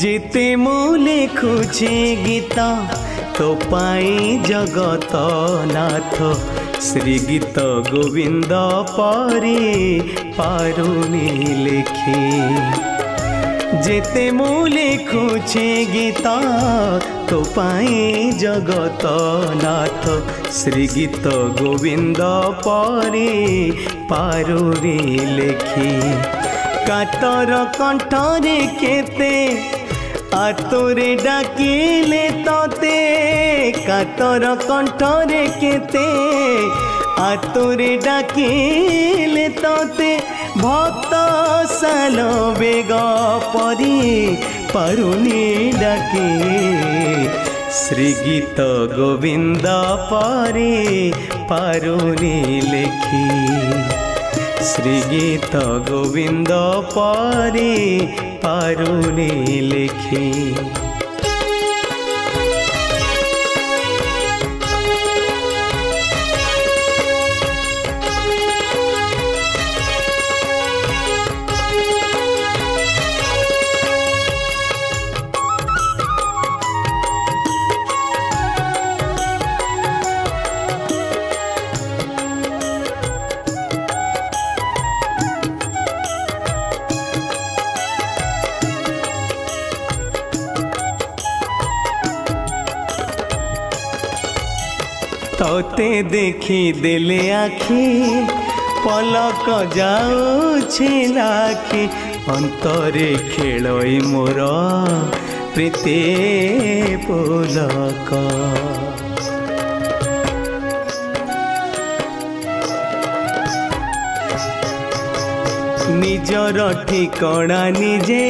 जेते मु लिखुचे गीत तो पाई जगत नाथ श्री गीत गोविंद परी पारुनी लिखी। जेते मु लिखुचे गीत तो पाई जगत नाथ श्री गीत गोविंद परी पारुनी लिखी। कातर कंठरे केते आतुरे डाकिले तते कातर कंठरे केते आतुरे डाकिले तते भक्त साल बेग परी पारुनी डाके श्री गीत गोविंद परी पारुनी लिखी। श्री गीत गोविंद परी पारुनी लिखी। तोते देखी देले आखी पलक जाऊछे लाखी अंतरे खेलई मोर प्रीते पुलक। निजर ठिकणा निजे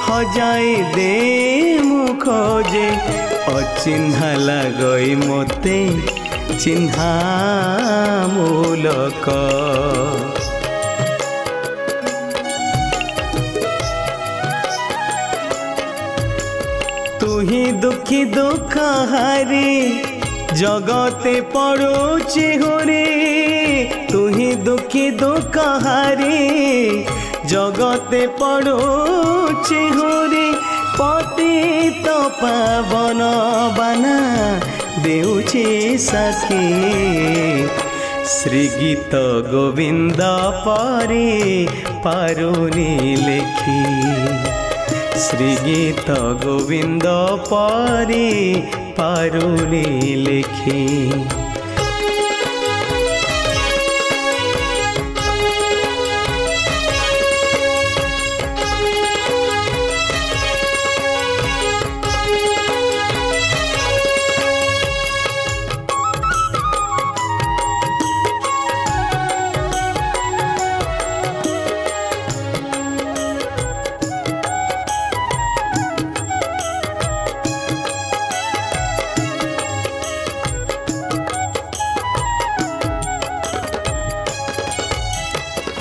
हजाई दे मुखजे अचिन्हा लगई मोते चिन्हा मूलक। तू ही दुखी दुख हारी जगते पड़ोची होरी। तू ही दुखी दुख हारी जगते पड़ोची होरी। पतित पावन बाना देउछे सखी श्री गीत गोविंद परी पारुनी लिखी। श्री गीत गोविंद परी पारुनी लिखी।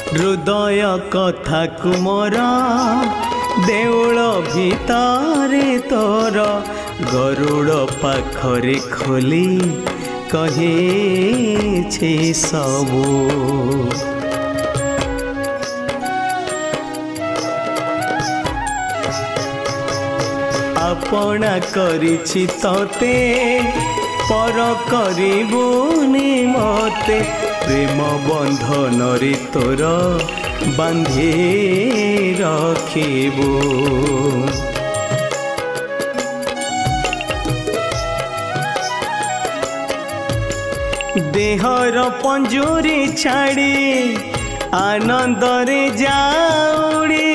हृदय कथा कुमरा देउल भितारे तोर गरुड़ पाखरे खोली कहे छे सबू। अपना करिछि तते पर करिबुनि मते प्रेम बंधन रे तोर बांधे रखिबो। देहर पंजुरी छाड़ी आनंद रे जाउड़ी।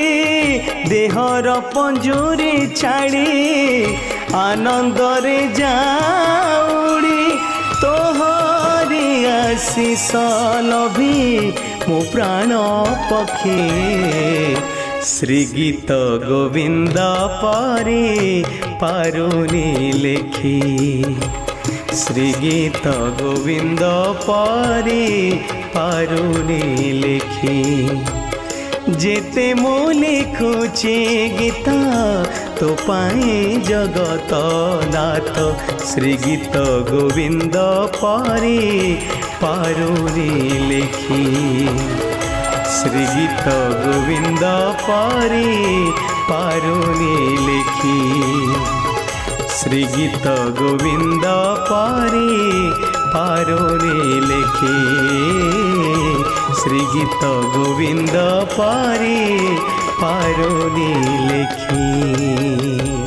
देहर पंजुरी छाड़ी आनंद रे जाउड़ी। तोहरी आशीष लभी मो प्राण पक्षी श्री गीत गोविंद परी पारुनी लिखी। श्री गीत गोविंद परी पारुनी लिखी। जेते मु लिखुचे गीत तो पाई जगत नाथ श्री गीत गोविंद परी पारुनी लिखी। श्री गीत गोविंद परी पारुनी लेखी श्री गीत गोविंद परी पारुनी लेखी श्री गीत गोविंद परी पारुनी लेखी।